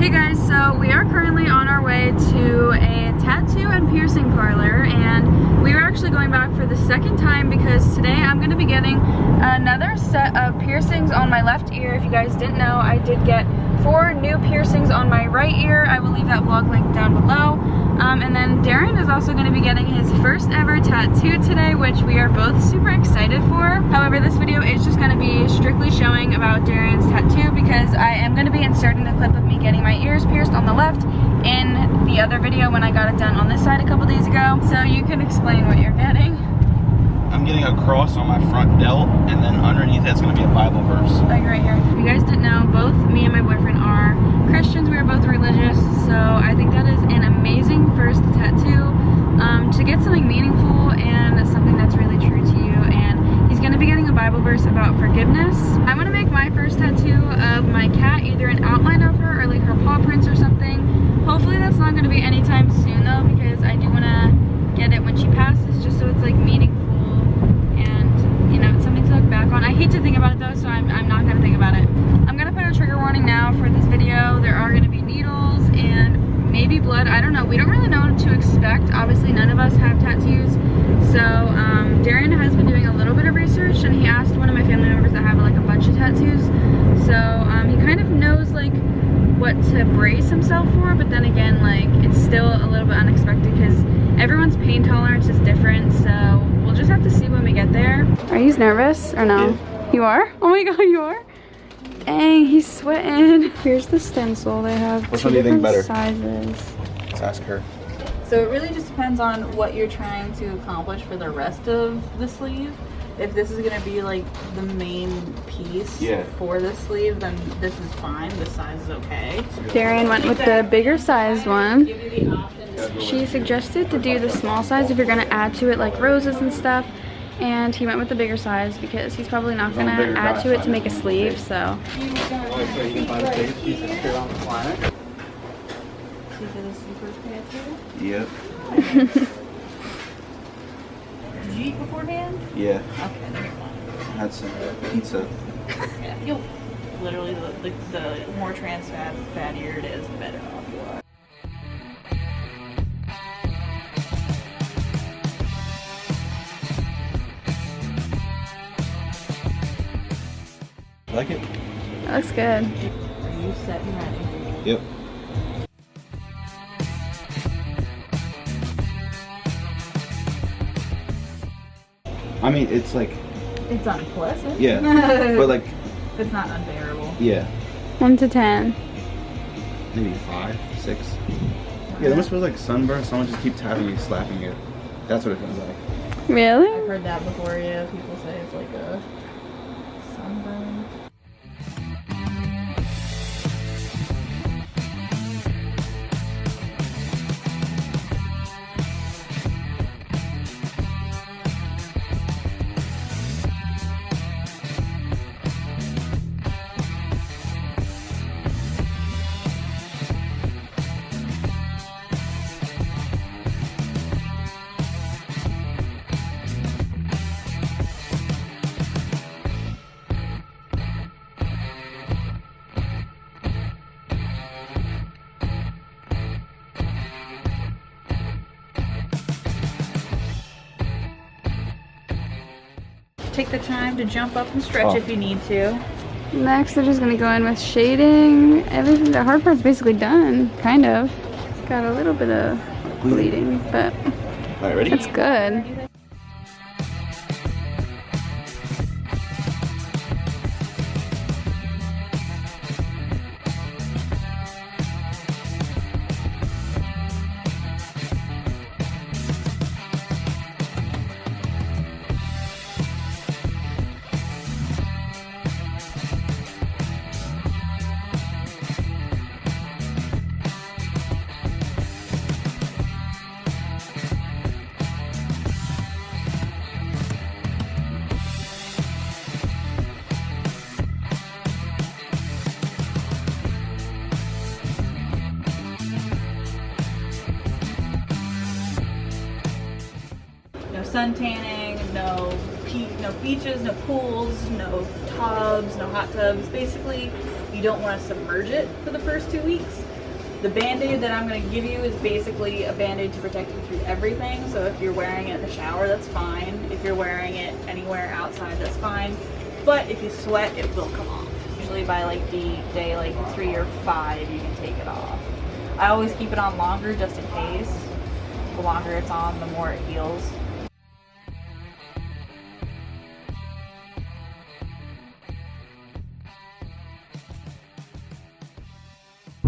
Hey guys, so we are currently on our way to a tattoo and piercing parlor, and we are actually going back for the second time because today I'm going to be getting another set of piercings on my left ear. If you guys didn't know, I did get 4 new piercings on my right ear. I will leave that vlog link down below. And then Darren is also going to be getting his first ever tattoo today, which we are both super excited for. However, this video is just going to be strictly showing about Darren's tattoo because I am going to be inserting a clip of me getting my ears pierced on the left in the other video when I got it done on this side a couple days ago. So you can explain what you're getting. I'm getting a cross on my front delt, and then underneath that's going to be a Bible verse. Like right here. If you guys didn't know, both me and my boyfriend are Christians. We are both religious, so I think that is an amazing first tattoo to get something meaningful and something that's really true to you. And he's going to be getting a Bible verse about forgiveness. I'm going to make my first tattoo of my cat, either an outline of her or like her paw prints or something. Hopefully that's not going to be anytime soon though, because I do want to get it when she passes, just so it's like meaningful. You know, it's something to look back on. I hate to think about it though, so I'm not going to think about it. I'm going to put a trigger warning now for this video. There are going to be needles and maybe blood. I don't know. We don't really know what to expect. Obviously, none of us have tattoos. So, Darren has been doing a little bit of research, and he asked one of my family members that have like a bunch of tattoos. So, he kind of knows like what to brace himself for, but then again, like, it's still a little bit unexpected because everyone's pain tolerance is different. So, we'll just have to see when we get there. Are you nervous or no? Yeah. You are? Oh my god, you are? Dang, he's sweating. Here's the stencil. They have Which two one do you think different better? sizes. Let's ask her. So it really just depends on what you're trying to accomplish for the rest of the sleeve. If this is going to be like the main piece for the sleeve, then this is fine. This size is okay. Darren went with the bigger sized one. Give you the option to She suggested to do the small size if you're going to add to it like roses and stuff. And he went with the bigger size because he's probably not going to add to it to make a sleeve, so. Yep. Did you eat beforehand? Yeah. Okay, then you're fine. Had some pizza. Yeah, you'll literally, the more trans fat, fattier it is, the better off you are. Like it? That looks good. Are you set and ready? Yep. I mean, it's like... It's unpleasant. Yeah. But like... It's not unbearable. Yeah. 1 to 10. Maybe 5, 6. Yeah, that must feel like sunburn. Someone just keep tapping you, slapping you. That's what it feels like. Really? I've heard that before, yeah. People say it's like a sunburn. Take the time to jump up and stretch if you need to. Next, they're just going to go in with shading. Everything, the hard part's basically done, kind of. It's got a little bit of bleeding, but All right, ready? it's good. Sun tanning, no beaches, no pools, no tubs, no hot tubs. Basically, you don't want to submerge it for the first 2 weeks. The band-aid that I'm going to give you is basically a band-aid to protect you through everything. So if you're wearing it in the shower, that's fine. If you're wearing it anywhere outside, that's fine. But if you sweat, it will come off. Usually by like day like 3 or 5, you can take it off. I always keep it on longer just in case. The longer it's on, the more it heals.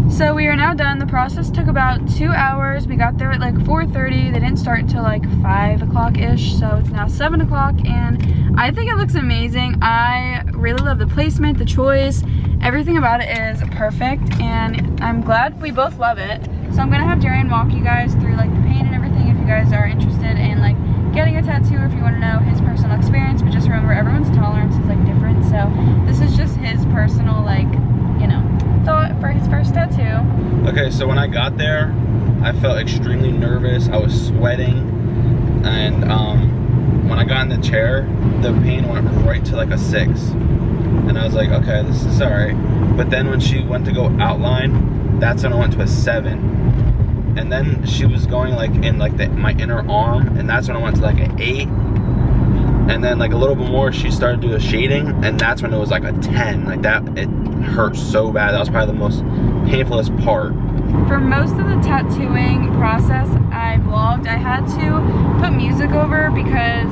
So we are now done. The process took about 2 hours. We got there at like 4:30. They didn't start until like 5 o'clock-ish. So it's now 7 o'clock and I think it looks amazing. I really love the placement, the choice. Everything about it is perfect and I'm glad we both love it. So I'm gonna have Darian walk you guys through like the paint and everything if you guys are interested in like getting a tattoo or if you want to know his personal experience. But just remember, everyone's tolerance is like different. So this is just his personal like, you know, thought for his first tattoo. Okay, so when I got there, I felt extremely nervous. I was sweating, and when I got in the chair, the pain went right to like a 6, and I was like, okay, this is all right. But then when she went to go outline, that's when I went to a 7, and then she was going like in like my inner arm, and that's when I went to like an 8. And then like a little bit more, she started doing the shading, and that's when it was like a 10. Like that, it hurt so bad. That was probably the most painfulest part. For most of the tattooing process, I vlogged. I had to put music over because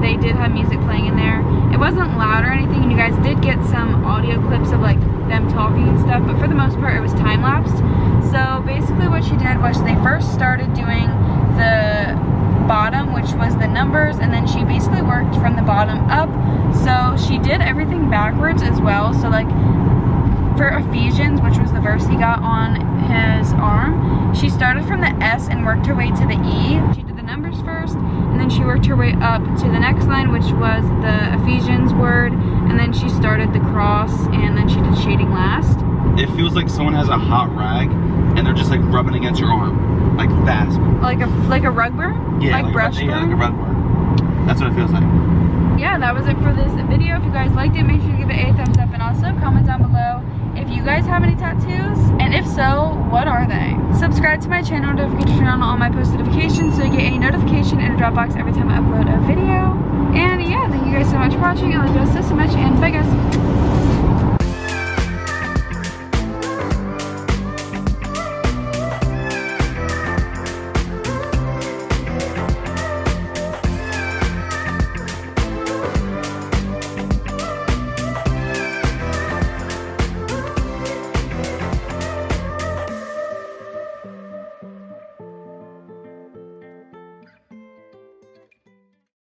they did have music playing in there. It wasn't loud or anything, and you guys did get some audio clips of like them talking and stuff, but for the most part it was time-lapsed. So basically what she did was they first started doing the bottom, which was the numbers, and then she basically worked from the bottom up. So she did everything backwards as well. So like for Ephesians, which was the verse he got on his arm, she started from the S and worked her way to the E. She did the numbers first, and then she worked her way up to the next line, which was the Ephesians word, and then she started the cross, and then she did shading last. It feels like someone has a hot rag and they're just like rubbing against your arm, like fast. Like a rug burn? Yeah, like brush burn? Yeah, like a rug burn. That's what it feels like. Yeah, that was it for this video. If you guys liked it, make sure to give it a thumbs up, and also comment down below if you guys have any tattoos, and if so, what are they? Subscribe to my channel, don't forget to turn on all my post notifications so you get a notification in a Dropbox every time I upload a video. And yeah, thank you guys so much for watching. I love you guys so much, and bye guys.